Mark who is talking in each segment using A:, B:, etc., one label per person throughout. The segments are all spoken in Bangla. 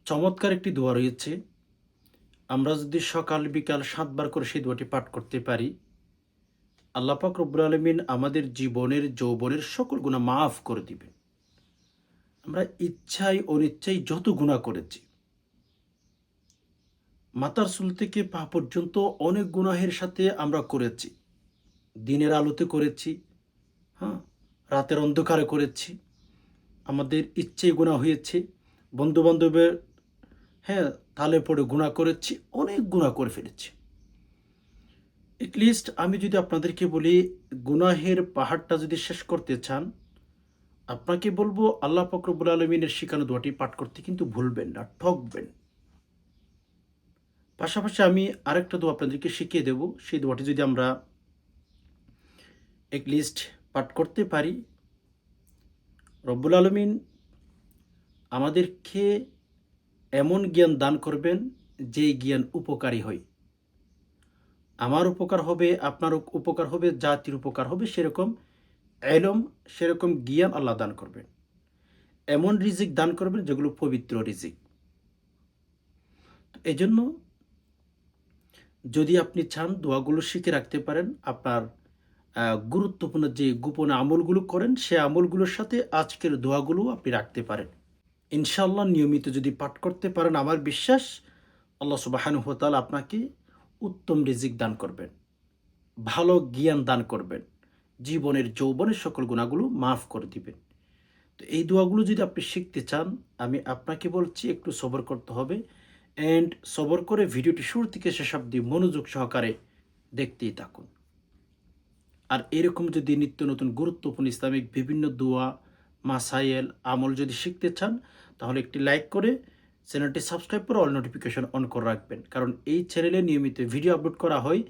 A: চমৎকার একটি দোয়া রয়েছে। আমরা যদি সকাল বিকাল ৭ বার করে সেই দোয়াটি পাঠ করতে পারি, আল্লাহ পাক রব্বুল আলামিন আমাদের জীবনের যৌবনের সকল গুনাহ মাফ করে দিবেন। আমরা ইচ্ছায় অনিচ্ছায় যত গুনাহ করেছি, মাথার চুল থেকে পা পর্যন্ত অনেক গুনাহের সাথে আমরা করেছি। দিনের আলোতে করেছি, হ্যাঁ? রাতের অন্ধকারে করেছি। আমাদের ইচ্ছায় গুনাহ হয়েছে। বন্ধু-বান্ধবের তালে পড়ে গুনাহ করেছি, অনেক গুনাহ করে ফেলেছি। এটলিস্ট আমি যদি আপনাদেরকে বলি, গুনাহের পাহাড়টা যদি শেষ করতে চান, আপনাকে বলবো আল্লাহ পাক রব্বুল আলামিনের শিখানো দোয়াটি পাঠ করতে কিন্তু ভুলবেন না, ঠকবেন। পাশাপাশি আমি আরেকটা দোয়া আপনাদেরকে শিখিয়ে দেব। সেই দোয়াটি যদি আমরা এটলিস্ট পাঠ করতে পারি, রব্বুল আলামিন আমাদেরকে এমন জ্ঞান দান করবেন, যেই জ্ঞান উপকারী হয়। আমার উপকার হবে, আপনার উপকার হবে, জাতির উপকার হবে, সেরকম এলম, সেরকম জ্ঞান আল্লাহ দান করবেন। এমন রিজিক দান করবেন যেগুলো পবিত্র রিজিক। এজন্য যদি আপনি চান দোয়াগুলো শিখে রাখতে পারেন, আপনার গুরুত্বপূর্ণ যে গোপন আমলগুলো করেন, সে আমলগুলোর সাথে আজকের দোয়াগুলো আপনি রাখতে পারেন। ইনশাআল্লাহ নিয়মিত যদি পাঠ করতে পারেন, আমার বিশ্বাস আল্লাহ সুবহানাহু ওয়া তাআলা আপনাকে উত্তম রিজিক দান করবেন, ভালো জ্ঞান দান করবেন, জীবনের যৌবনের সকল গুনাহগুলো মাফ করে দিবেন। তো এই দোয়াগুলো যদি আপনি শিখতে চান, আমি আপনাকে বলছি একটু সবর করতে হবে। অ্যান্ড সবর করে ভিডিওটি শুরু থেকে শেষ অবধি মনোযোগ সহকারে দেখতেই থাকুন। আর এরকম যদি নিত্য নতুন গুরুত্বপূর্ণ ইসলামিক বিভিন্ন দোয়া, মাসাইল, আমল যদি শিখতে চান, তাহলে একটি লাইক করে চ্যানেলটি সাবস্ক্রাইব করে অল নোটিফিকেশন অন করে রাখবেন। কারণ এই চ্যানেলে নিয়মিত ভিডিও আপলোড করা হয়,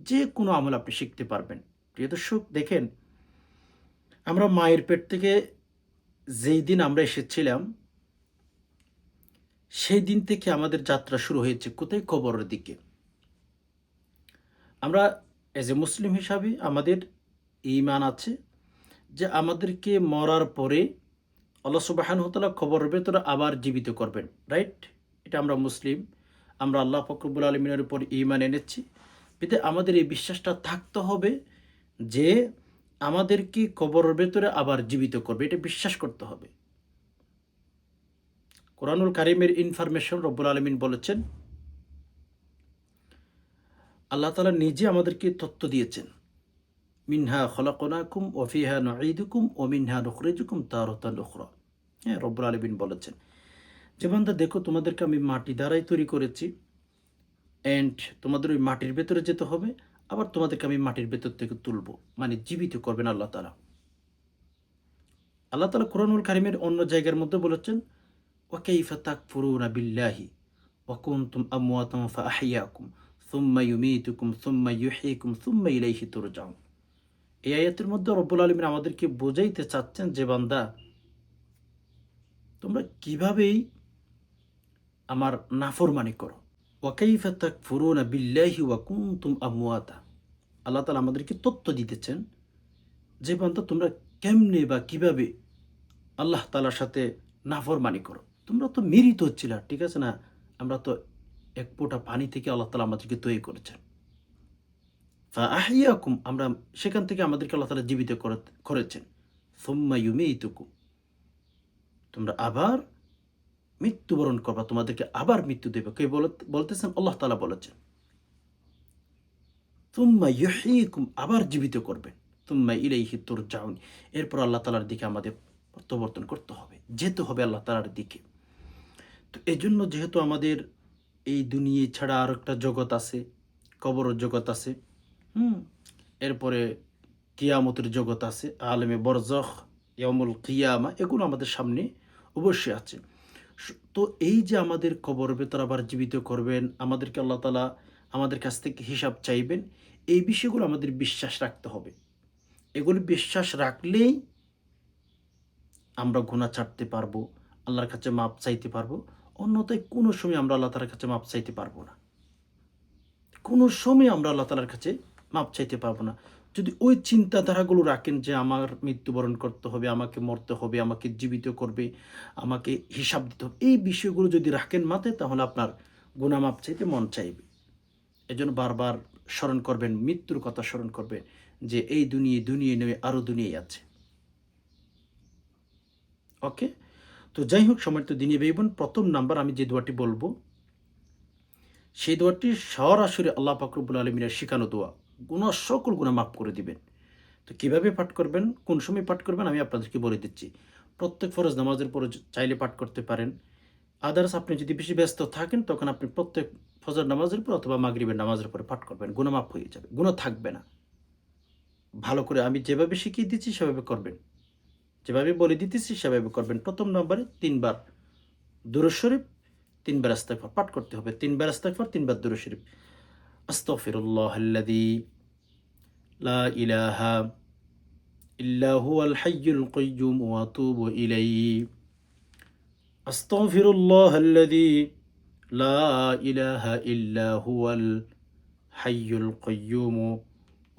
A: যে কোনো আমল আপনি শিখতে পারবেন। প্রিয় দর্শক, দেখেন, আমরা মায়ের পেট থেকে যেই দিন আমরা এসেছিলাম, সেই দিন থেকে আমাদের যাত্রা শুরু হয়েছে কোথায়? কবরের দিকে। আমরা এজ এ মুসলিম হিসাবে আমাদের ঈমান আছে যে আমাদেরকে মরার পরে আল্লাহ সুবহানাহু ওয়া তাআলা কবরের ভেতরে আবার জীবিত করবেন, রাইট? এটা আমরা মুসলিম, আমরা আল্লাহ পাক রব্বুল আলামিনের উপর ঈমান এনেছি। এতে আমাদের এই বিশ্বাসটা থাকতে হবে যে আমাদেরকে কবরের ভেতরে আবার জীবিত করবে, এটা বিশ্বাস করতে হবে। কোরআনুল কারীমের ইনফরমেশন রব্বুল আলামিন বলেছেন, আল্লাহ তাআলা নিজে আমাদেরকে তথ্য দিয়েছেন, মিনহা খলাকনাকুম ওয়া ফিহা নুঈদুকুম ওয়া মিনহা নুখরিজুকুম তারাতান উখরা। রব্বুল আলামিন বলেছেন যে বান্দা, দেখো, তোমাদেরকে আমি মাটি দ্বারাই তৈরি করেছি, অ্যান্ড তোমাদের ওই মাটির ভেতরে যেতে হবে, আবার তোমাদেরকে আমি মাটির ভেতর থেকে তুলবো, মানে জীবিত করবেন আল্লাহ তাআলা। আল্লাহ তাআলা কোরআনুল কারীমের অন্য জায়গার মধ্যে বলেছেন, ওয়া কাইফা তাকফুরুনা বিল্লাহি ওয়া কুনতুম আমওয়াতান ফাআহইয়াকুম সুম্মা ইউমীতুকুম সুম্মা ইউহয়িকুম সুম্মা ইলাইহি তুরজাউন। এই আয়াতের মধ্যে রব্বুল আলামিন আমাদেরকে বোঝাইতে চাচ্ছেন যে বান্দা, তোমরা কিভাবেই আমার নাফরমানি করো। ওয়া কাইফা তাকফুরুনা বিল্লাহি ওয়া কুনতুম আমওয়াতা। আল্লাহ তাআলা আমাদেরকে তথ্য দিতেছেন যে বান্দা, তোমরা কেমনে বা কিভাবে আল্লাহ তাআলার সাথে নাফরমানি করো। তোমরা তো মৃত হচ্ছিলা, ঠিক আছে না? আমরা তো এক ফোঁটা পানি থেকে আল্লাহ তাআলা আমাদেরকে তৈরি করেছেন। ফাআহইয়াকুম, আমরা সেখান থেকে আমাদেরকে আল্লাহ তাআলা জীবিত করেছেন। সুম্মা ইউমীতুকুম, তোমরা আবার মৃত্যুবরণ করবা, তোমাদেরকে আবার মৃত্যু দেবে। কে বলতেছেন? আল্লাহ তাআলা বলেছেন। সুম্মা ইউহয়িকুম, আবার জীবিত করবেন। সুম্মা ইলাইহি তুরজাউন, এরপর আল্লাহ তাআলার দিকে আমাদের প্রত্যাবর্তন করতে হবে, যেতে হবে আল্লাহ তাআলার দিকে। তো এজন্য যেহেতু আমাদের এই দুনিয়া ছাড়া আর একটা জগৎ আছে, কবরের জগৎ আছে, এরপরে কিয়ামতের জগৎ আছে, আলেমে বরজখ, ইয়াউমুল কিয়ামা, এগুলো আমাদের সামনে অবশ্যই আছে। তো এই যে আমাদের কবরের ভেতর আবার জীবিত করবেন, আমাদেরকে আল্লাহ তাআলা আমাদের কাছ থেকে হিসাব চাইবেন, এই বিষয়গুলো আমাদের বিশ্বাস রাখতে হবে। এগুলো বিশ্বাস রাখলেই আমরা গুনাহ ছাড়তে পারবো, আল্লাহর কাছে মাপ চাইতে পারবো। অন্যথায় কোনো সময় আমরা আল্লাহ তাআলার কাছে মাপ চাইতে পারবো না। কোনো সময় আমরা আল্লাহ তাআলার কাছে মাপ চাইতে পারবো না। যদি ওই চিন্তাধারাগুলো রাখেন যে আমার মৃত্যুবরণ করতে হবে, আমাকে মরতে হবে, আমাকে জীবিত করবে, আমাকে হিসাব দিতে হবে, এই বিষয়গুলো যদি রাখেন মাথায়, তাহলে আপনার গুনাহ মাপ চাইতে মন চাইবে। এজন্য বারবার স্মরণ করবেন, মৃত্যুর কথা স্মরণ করবেন যে এই দুনিয়ায় নয়, আরও দুনিয়ায় আছে। ওকে? তো যাই হোক, সম্মানিত দিনী ভাই বোন, প্রথম নাম্বার আমি যে দোয়াটি বলবো, সেই দোয়াটি সরাসরি আল্লাহ পাক রব্বুল আলামিনের শিখানো দোয়া। সকল গুনাহ মাফ করে দিবেন। তো কিভাবে পাঠ করবেন, কোন সময় পাঠ করবেন, আমি আপনাদেরকে বলে দিচ্ছি। প্রত্যেক ফরজ নামাজের পরে চাইলে পাঠ করতে পারেন। আদার্স আপনি যদি বেশি ব্যস্ত থাকেন, তখন আপনি প্রত্যেক ফজর নামাজের পর অথবা মাগরিবের নামাজের পরে পাঠ করবেন। গুনাহ মাফ হয়ে যাবে, গুনাহ থাকবে না। ভালো করে আমি যেভাবে শিখিয়ে দিচ্ছি সেভাবে করবেন। যেভাবে বলে দিতেছি সেভাবে করবেন। প্রথম নম্বরে ৩ বার দুরূদ শরীফ, ৩ বার ইস্তেগফার পাঠ করতে হবে। ৩ বার ইস্তেগফার, ৩ বার দুরূদ শরীফ। আস্তাগফিরুল্লাহাল্লাযী লা ইলাহা ইল্লা হুয়াল হাইয়ুল কাইয়্যুম ওয়া আতুবু ইলাইহি। আস্তাগফিরুল্লাহাল্লাযী লা ইলাহা ইল্লা হুয়াল হাইয়ুল কাইয়্যুম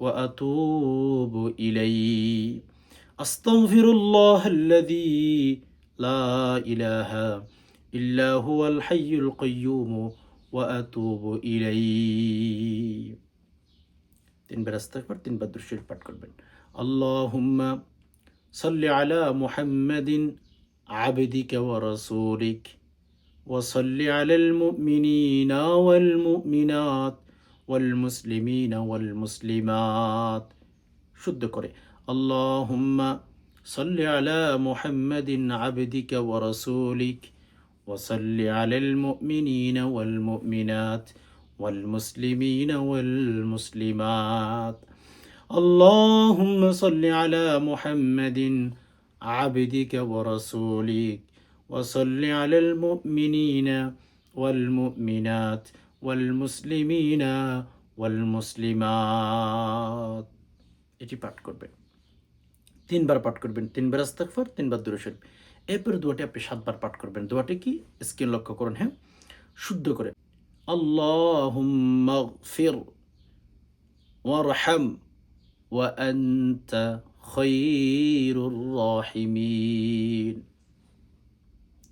A: ওয়া আতুবু ইলাইহি। আস্তাগফিরুল্লাহাল্লাযী লা ইলাহা ইল্লা হুয়াল হাইয়ুল কাইয়্যুম ওয়া আতুবু ইলাইহি। ৩ বার ইস্তিগফার, ৩ বার দুরূদ শরীফ পাঠ করবেন। আল্লাহুম্মা সাল্লি আলা মুহাম্মাদিন আবদিকা ওয়া রাসূলিক ওয়া সাল্লি আলাল মুমিনিনা ওয়াল মুমিনাত ওয়াল মুসলিমিনা ওয়াল মুসলিমাত। শুদ্ধ করে আল্লাহুম্মা সাল্লি আলা মুহাম্মাদিন আবদিকা ওয়া রাসূলিক ওয়া সাল্লি আলাল মুমিনিনা ওয়াল মুমিনাত ওয়াল মুসলিমিনা ওয়াল মুসলিমাত। আল্লাহুম্মা সাল্লি আলা মুহাম্মাদিন আবদিকা ওয়া রাসূলিক ওয়া সাল্লি আলাল মুমিনিনা ওয়াল মুমিনাত ওয়াল মুসলিমিনা ওয়াল মুসলিমাত। এটি পাঠ করবেন। ৩ বার পাঠ করবেন। ৩ বার ইস্তিগফার, ৩ বার দুরূদ শরীফ। এরপরে দোয়াটি আপনি ৭ বার পাঠ করবেন। দোয়াটি কি? স্ক্রিন লক্ষ্য করুন, হ্যাঁ? শুদ্ধ করে। আল্লাহুম্মা গফির ওয়ারহাম ওয়া আনতা খায়রুর রাহিমিন।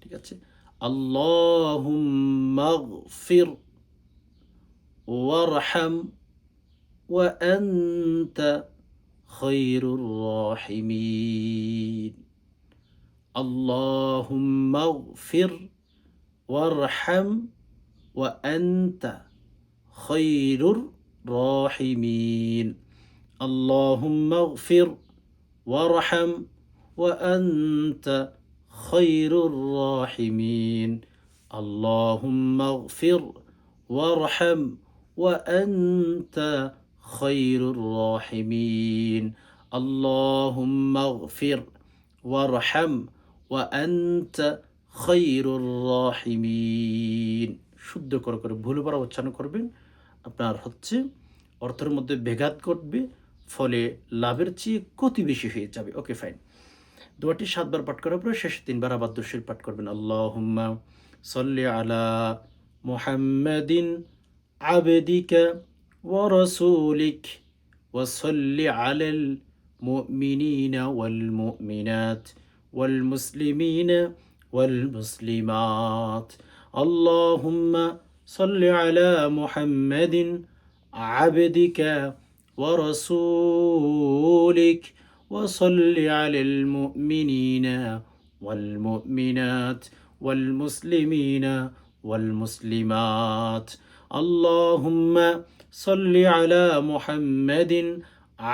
A: ঠিক আছে? আল্লাহুম্মা গফির ওয়ারহাম ওয়া আনতা খায়রুর রাহিমিন। আল্লাহুম্মা গফির ওয়ারহাম ওয়া আনতা খায়রুর রাহিমিন। আল্লাহুম্মা গফির ওয়ারহাম ওয়া আনতা খায়রুর রাহিমিন। আল্লাহুম্মা গফির ওয়ারহাম ওয়া আনতা খায়রুর রাহিমিন। আল্লাহুম্মা গফির ওয়ারহাম ওয়া আনতা খায়রুর রাহিমিন। শুদ্ধ করে ভুল বড় উচ্চারণ করবেন। আপনার অর্থের মধ্যে ব্যাঘাত ঘটবে, ফলে লাভের চেয়ে ক্ষতি বেশি হয়ে যাবে। ওকে, ফাইন। দোয়াটি ৭ বার পাঠ করার পরে শেষে ৩ বার আবার দুরূদ শরীফ পাঠ করবেন। আল্লাহুম্মা সাল্লি আলা মুহাম্মাদিন আবদিকা ওয়া রাসূলিক ওয়া সাল্লি আলাল মুমিনিনা ওয়াল মুমিনাত ওয়াল মুসলিমিনা ওয়াল মুসলিমাত। আল্লাহুম্মা সাল্লি আলা মুহাম্মাদিন আবদিকা ওয়া রাসূলিক ওয়া সাল্লি আলাল মুমিনিনা ওয়াল মুমিনাত ওয়াল মুসলিমিনা ওয়াল মুসলিমাত। আল্লাহুম্মা সাল্লি আলা মুহাম্মাদিন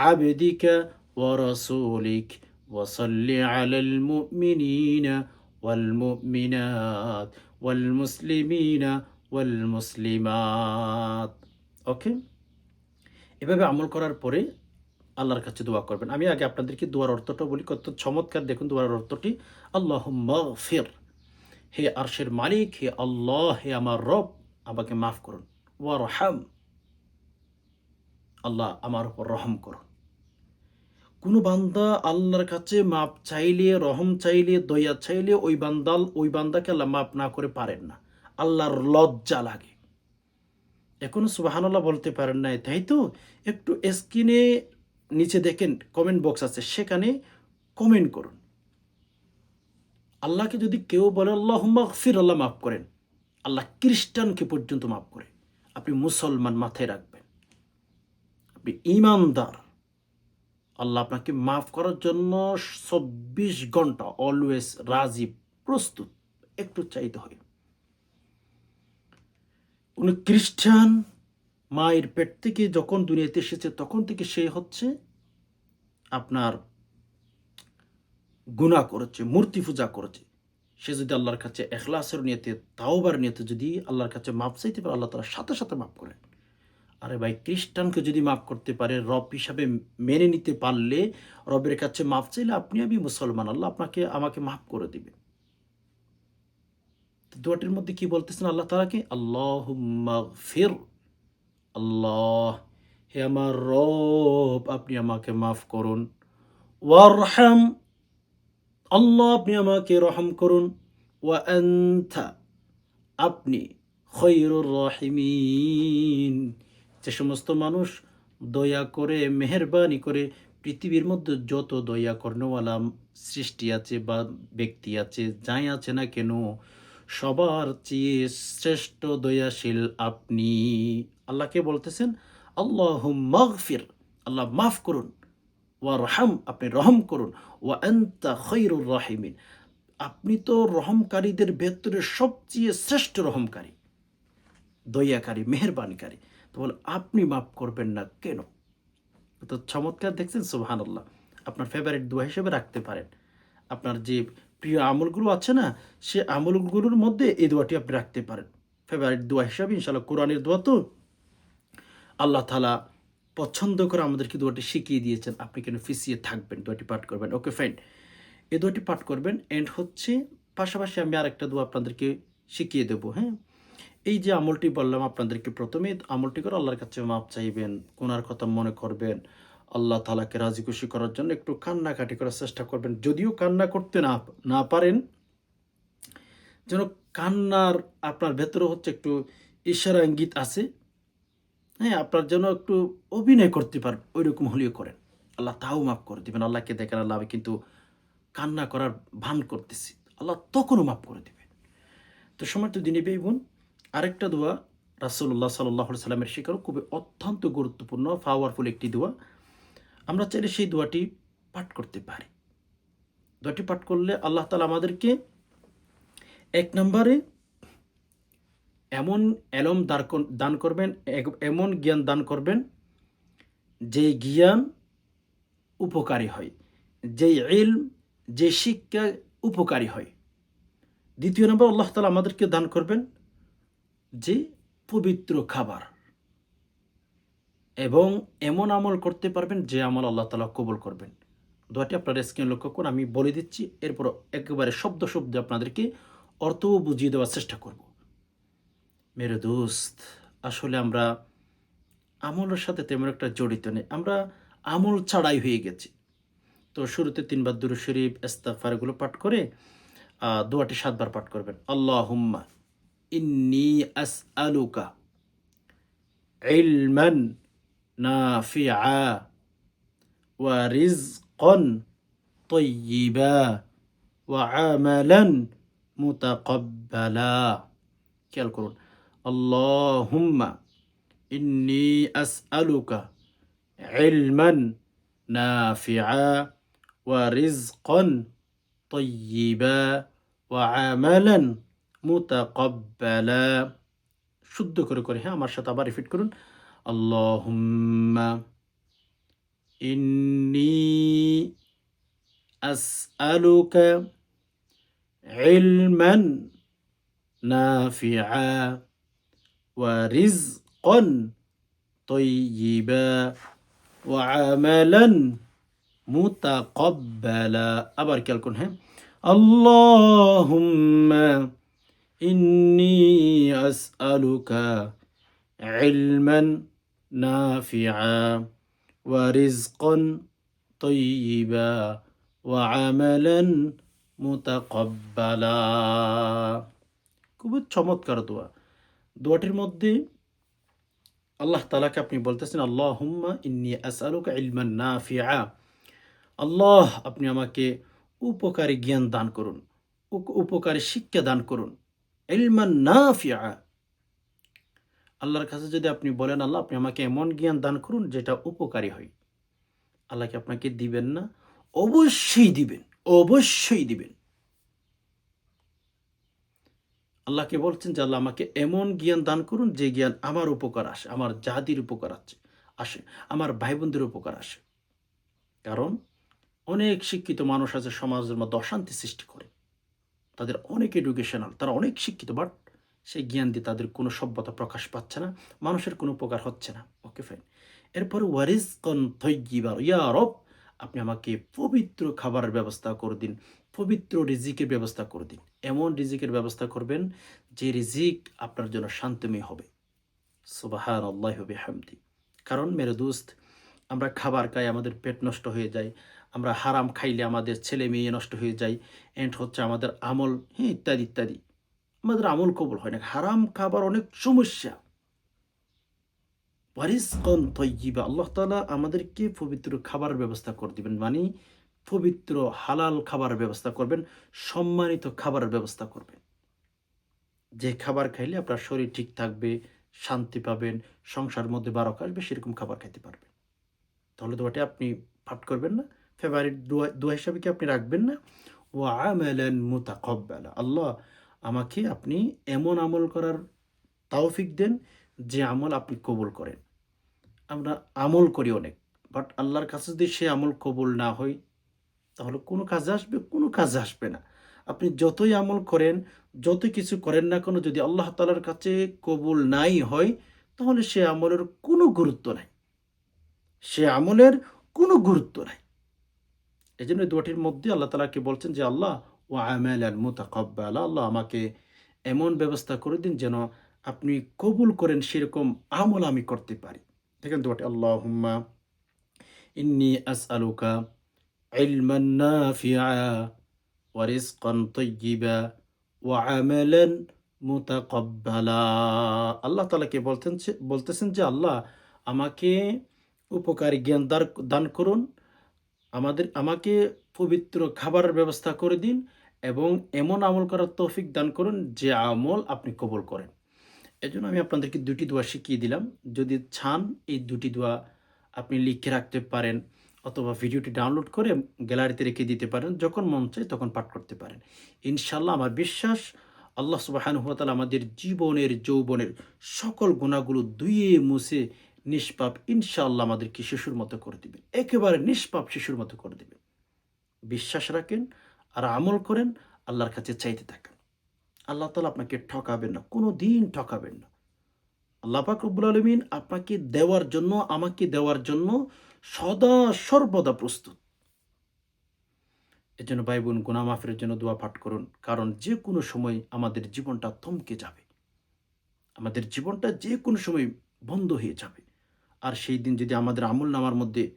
A: আবদিকা ওয়া রাসূলিক ওয়া সাল্লি আলাল মুমিনিনা ওয়াল মুমিনাত ওয়াল মুসলিমিনা ওয়াল মুসলিমাত। ওকে, এভাবে আমল করার পরে আল্লাহর কাছে দোয়া করবেন। আমি আগে আপনাদেরকে দোয়ার অর্থটা বলি, কত চমৎকার। দেখুন দোয়ার অর্থটি, আল্লাহুম্মা গফির, হে আরশের মালিক, হে আল্লাহ, হে আমার রব, আমাকে মাফ করুন। ওয়ারহাম, আল্লাহ আমার উপর রহম করুন। কোনো বান্দা আল্লাহর কাছে মাপ চাইলে, রহম চাইলে, দয়া চাইলে ওই বান্দাকে আল্লাহ মাপ না করে পারেন না। আল্লাহর লজ্জা লাগে। এখনো সুবহানাল্লাহ বলতে পারেন নাই, তাই তো? একটু স্ক্রিনে নিচে দেখেন কমেন্ট বক্স আছে, সেখানে কমেন্ট করুন। আল্লাহকে যদি কেউ বলে আল্লাহুম্মা গফির, আল্লাহ মাফ করেন, আল্লাহ খ্রিস্টানকে পর্যন্ত মাফ করে। আপনি মুসলমান, মাথায় রাখবেন, আপনি ঈমানদার, আল্লাহ আপনাকে মাফ করার জন্য ২৪ ঘন্টা অলওয়েজ রাজি, প্রস্তুত, একটু চাইতে হয়। উনি খ্রিস্টান, মায়ের পেট থেকে যখন দুনিয়াতে এসেছে তখন থেকে সে হচ্ছে আপনার গুনাহ করেছে, মূর্তি পূজা করেছে। সে যদি আল্লাহর কাছে এখলাসের নিয়তে, তাওবার নিয়তে যদি আল্লাহর কাছে মাপ চাইতে পারে, আল্লাহ তাআলা সাথে সাথে মাফ করেন। আরে ভাই, খ্রিস্টানকে যদি মাফ করতে পারে, রব হিসাবে মেনে নিতে পারলে, রবের কাছে মাফ চাইলে আপনি আমি মুসলমান, আল্লাহ আপনাকে আমাকে মাফ করে দিবেন। দোয়াটির মধ্যে কি বলতেছেন আল্লাহ তাআলাকে? আল্লাহুম্মা গফির, আল্লাহ হে আমার রব, আপনি আমাকে মাফ করুন। ওয়ারহাম, আল্লাহ আপনি আমাকে রহম করুন। ওয়া আনতা, আপনি খৈরুর রাহিমিন, যে সমস্ত মানুষ দয়া করে, মেহেরবানি করে, পৃথিবীর মধ্যে যত দয়া কর্ণওয়ালা সৃষ্টি আছে বা ব্যক্তি আছে, যাই আছে না কেন, সবার চেয়ে শ্রেষ্ঠ দয়াশীল আপনি। আল্লাহকে বলতেছেন আল্লাহুম্মা গফির, আল্লাহ মাফ করুন। ওয়ারহাম, আপনি রহম করুন। ওয়া আনতা খৈরুর রাহিমিন, আপনি তো রহমকারীদের ভেতরে সবচেয়ে শ্রেষ্ঠ রহমকারী, দয়াকারী, মেহেরবানকারী। তো বলে আপনি মাফ করবেন না কেন? তো চমৎকার, দেখছেন? সুবহানাল্লাহ। আপনার ফেভারিট দোয়া হিসেবে রাখতে পারেন। আপনার যে প্রিয় আমলগুলো আছে না, সে আমলগুলোর মধ্যে এই দোয়াটি আপনি রাখতে পারেন ফেভারিট দোয়া হিসাবে। ইনশাআল্লাহ কোরআনের দোয়া তো আল্লাহ তাআলা পছন্দ করে আমাদেরকে দোয়াটি শিখিয়ে দিয়েছেন। আপনি কেন পিছিয়ে থাকবেন? দোয়াটি পাঠ করবেন। Okay fine. এই দোয়াটি পাঠ করবেন। এন্ড হচ্ছে পাশাপাশি আমি আরেকটা দোয়া আপনাদেরকে শিখিয়ে দেব, হ্যাঁ? এই যে আমলটি বললাম আপনাদেরকে, প্রথমে আমলটি করে আল্লাহর কাছে মাপ চাইবেন, গুনার কথা মনে করবেন, আল্লাহ তাআলাকে রাজি খুশি করার জন্য একটু কান্নাকাটি করার চেষ্টা করবেন। যদিও কান্না করতে না পারেন, যেন কান্নার আপনার ভেতরে হচ্ছে একটু ইশারা ইঙ্গিত আছে, হ্যাঁ? আপনার যেন একটু অভিনয় করতে পারেন, ঐরকম হলেও করেন। আল্লাহ তাও মাফ করে দিবেন। আল্লাহকে দেখেন, আল্লাহ আমি কিন্তু কান্না করার ভান করতেছি, আল্লাহ তখনও মাফ করে দিবেন। তো সম্মানিত দিনী ভাই বোন, আরেকটা দোয়া রাসূলুল্লাহ সাল্লাল্লাহু আলাইহি সাল্লামের শিখানো খুবই অত্যন্ত গুরুত্বপূর্ণ, পাওয়ারফুল একটি দোয়া। আমরা চাইলে সেই দোয়াটি পাঠ করতে পারি। দোয়াটি পাঠ করলে আল্লাহ তাআলা আমাদেরকে এক নম্বরে এমন এলম দান করবেন, এমন জ্ঞান দান করবেন, যে জ্ঞান উপকারী হয়, যে ইলম, যে শিক্ষা উপকারী হয়। দ্বিতীয় নম্বর, আল্লাহ তাআলা আমাদেরকে দান করবেন যে পবিত্র খাবার, এবং এমন আমল করতে পারবেন যে আমল আল্লাহ তাআলা কবুল করবেন। দোয়াটি আপনারা স্ক্রিনে লক্ষ্য করুন, আমি বলে দিচ্ছি, এরপর একেবারে শব্দ শব্দে আপনাদেরকে অর্থও বুঝিয়ে দেওয়ার চেষ্টা করব। মেরে দোস্ত, আসলে আমরা আমলের সাথে তেমন একটা জড়িত নেই, আমরা আমল ছাড়াই হয়ে গেছি। তো শুরুতে ৩ বার দুরূদ শরীফ, ইস্তিগফার এগুলো পাঠ করে দোয়াটি ৭ বার পাঠ করবেন। আল্লাহুম্মা ইন্নী আসআলুকা ইলমান নাফিআ ওয়া রিজকান তাইয়্যিবা ওয়া আমালান মুতাকাব্বালা। খেয়াল করুন, আল্লাহুম্মা ইন্নী আসআলুকা ইলমান নাফিআ ওয়া রিজকান তাইয়্যিবা ওয়া আমালান মুতাকাব্বালা। শুদ্ধ করে, হ্যাঁ, আমার সাথে আবার রিপিট করুন। আল্লাহুম্মা ইন্নী আসআলুকা ইলমান নাফিআ ওয়া রিজকান তাইয়্যিবা ওয়া আমালান মুতাকাব্বালা। আবার খেয়াল করুন, হ্যাঁ, আল্লাহুম্মা ইন্নী আসআলুকা ইলমান নাফিআ ওয়া রিজকান তাইয়্যিবা ওয়া আমালান মুতাকাব্বালা। খুবই চমৎকার দোয়া। দোয়াটির মধ্যে আল্লাহ তাআলাকে আপনি বলতেছেন, আল্লাহুম্মা ইন্নী আসআলুকা ইলমান নাফিআ। আল্লাহ, আপনি আমাকে উপকারী জ্ঞান দান করুন, উপকারী শিক্ষা দান করুন। ইলমান নাফিআ। আল্লাহর কাছে যদি আপনি বলেন, আল্লাহ আপনি আমাকে এমন জ্ঞান দান করুন যেটা উপকারী হয়, আল্লাহ কি আপনাকে দিবেন না? অবশ্যই দিবেন, অবশ্যই দিবেন। আল্লাহকে বলছেন যে আল্লাহ আমাকে এমন জ্ঞান দান করুন যে জ্ঞান আমার উপকার আসে, আমার জাতির উপকার আসে, আমার ভাই বোনদের উপকার আসে। কারণ অনেক শিক্ষিত মানুষ আছে সমাজের মধ্যে অশান্তি সৃষ্টি করে। তাদের অনেক এডুকেশনাল, তারা অনেক শিক্ষিত, বাট সেই জ্ঞান দিয়ে তাদের কোনো সভ্যতা প্রকাশ পাচ্ছে না, মানুষের কোনো উপকার হচ্ছে না। Okay fine. এরপরে ওয়ারিজকান তয়্যিবা, ইয়া রব আপনি আমাকে পবিত্র খাবারের ব্যবস্থা করে দিন, পবিত্র রিজিকের ব্যবস্থা করে দিন। এমন রিজিকের ব্যবস্থা করবেন যে রিজিক আপনার জন্য শান্তিময় হবে। সুবহানাল্লাহি ওয়া বিহামদি। কারণ মেরে দোস্ত, আমরা খাবার খাই, আমাদের পেট নষ্ট হয়ে যায়। আমরা হারাম খাইলে আমাদের ছেলে-মেয়ে নষ্ট হয়ে যায়। এন্ড হচ্ছে আমাদের আমল, হ্যাঁ, ইত্যাদি, ইত্যাদি। আমাদের আমল কবুল হয় না। হারাম খাবার অনেক সমস্যা। ওয়ারিজকান তয়্যিবা, আল্লাহ তাআলা আমাদেরকে পবিত্র খাবারের ব্যবস্থা করে দিবেন। মানে পবিত্র হালাল খাবারের ব্যবস্থা করবেন, সম্মানিত খাবারের ব্যবস্থা করবেন। যে খাবার খাইলে আপনার শরীর ঠিক থাকবে, শান্তি পাবেন, সংসারের মধ্যে বারাকা আসবে, সেরকম খাবার খাইতে পারবেন। তাহলে দোয়াটি আপনি পাঠ করবেন না? ফেভারিট দোয়া হিসাবে কি আপনি রাখবেন না? ওয়া আমালান মুতাকাব্বালা। আল্লাহ আমাকে আপনি এমন আমল করার তৌফিক দেন যে আমল আপনি কবুল করেন। আমরা আমল করি অনেক। বাট আল্লাহর কাছে যদি সে আমল কবুল না হয়, তাহলে কোনো কাজে আসবে? কোনো কাজে আসবে না। আপনি যতই আমল করেন, যত কিছু করেন না কেন, যদি আল্লাহ তাআলার কাছে কবুল নাই হয়, তাহলে সে আমলের কোনো গুরুত্ব নাই। সে আমলের কোনো গুরুত্ব নাই। এজন্য এই দোয়াটির মধ্যে আল্লাহ তাআলাকে বলছেন যে, আল্লাহ ওয়া আমালান মুতাকাব্বালা, আল্লাহ আমাকে এমন ব্যবস্থা করে দিন যেন আপনি কবুল করেন সেরকম আমল আমি করতে পারি। দেখেন দোয়াটি, আল্লাহুম্মা ইন্নী আসআলুকা ইলমান নাফিআ ওয়া রিজকান তাইয়্যিবা ওয়া আমালান মুতাকাব্বালা। আল্লাহ তাআলাকে বলতেছেন যে, আল্লাহ আমাকে উপকারী জ্ঞান দান করুন, আমাকে পবিত্র খাবারের ব্যবস্থা করে দিন এবং এমন আমল করার তৌফিক দান করুন যে আমল আপনি কবুল করেন। এজন্য আমি আপনাদেরকে ২ টি দোয়া শিখিয়ে দিলাম। যদি চান এই ২ টি দোয়া আপনি লিখে রাখতে পারেন অথবা ভিডিওটি ডাউনলোড করে গ্যালারিতে রেখে দিতে পারেন। যখন মন চায় তখন পাঠ করতে পারেন। ইনশাআল্লাহ আমার বিশ্বাস আল্লাহ সুবহানাহু ওয়া তাআলা আমাদের জীবনের যৌবনের সকল গুনাহগুলো ধুয়ে মুছে নিষ্পাপ ইনশাআল্লাহ আমাদেরকে শিশুর মতো করে দিবেন। একেবারে নিষ্পাপ শিশুর মতো করে দিবেন। বিশ্বাস রাখেন আর আমল করেন, আল্লাহর কাছে চাইতে থাকেন। আল্লাহ তাআলা আপনাকে ঠকাবেন না, কোনোদিন ঠকাবেন না। আল্লাহ পাক রব্বুল আলামিন আপনাকে দেওয়ার জন্য, আমাকে দেওয়ার জন্য সদা সর্বদা প্রস্তুত। এজন্য ভাই বোন, গুনাহ মাফের জন্য দোয়া পাঠ করুন। কারণ যেকোনো সময় আমাদের জীবনটা থমকে যাবে। আমাদের জীবনটা যেকোনো সময় বন্ধ হয়ে যাবে। আর সেই দিন যদি আমাদের আমলনামার মধ্যে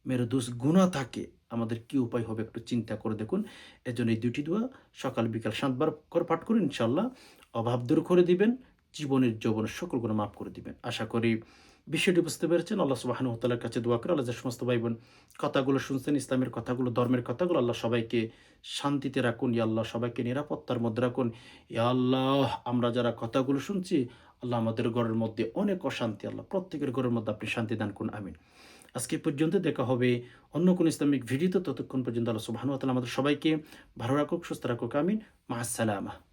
A: মেরু দোষ গুনাহ থাকে, আমাদের কি উপায় হবে একটু চিন্তা করে দেখুন। এজন্য এই ২ টি দোয়া সকাল বিকাল ৭ বার করে পাঠ করুন। ইনশাআল্লাহ অভাব দূর করে দিবেন। জীবনের যৌবনের সকল গুনাহ মাফ করে দিবেন। আশা করি বিষয়টি বুঝতে পেরেছেন। আল্লাহ সুবহানাহু ওয়া তাআলার কাছে দোয়া করে আল্লাহ যে সমস্ত ভাই বোন কথাগুলো শুনছেন, ইসলামের কথাগুলো, ধর্মের কথাগুলো, আল্লাহ সবাইকে শান্তিতে রাখুন। ইয়া আল্লাহ সবাইকে নিরাপত্তার মধ্যে রাখুন। ইয়া আল্লাহ আমরা যারা কথাগুলো শুনছি, আল্লাহ আমাদের ঘরের মধ্যে অনেক অশান্তি, আল্লাহ প্রত্যেকের ঘরের মধ্যে আপনি শান্তি দান করুন। আমিন। আজকে পর্যন্ত দেখা হবে অন্য কোনো ইসলামিক ভিডিওতে। ততক্ষণ পর্যন্ত আল্লাহ সুবহানাহু ওয়া তাআলা আমাদের সবাইকে ভালো রাখুক, সুস্থ রাখুক। আমিন। মা আসসালামা।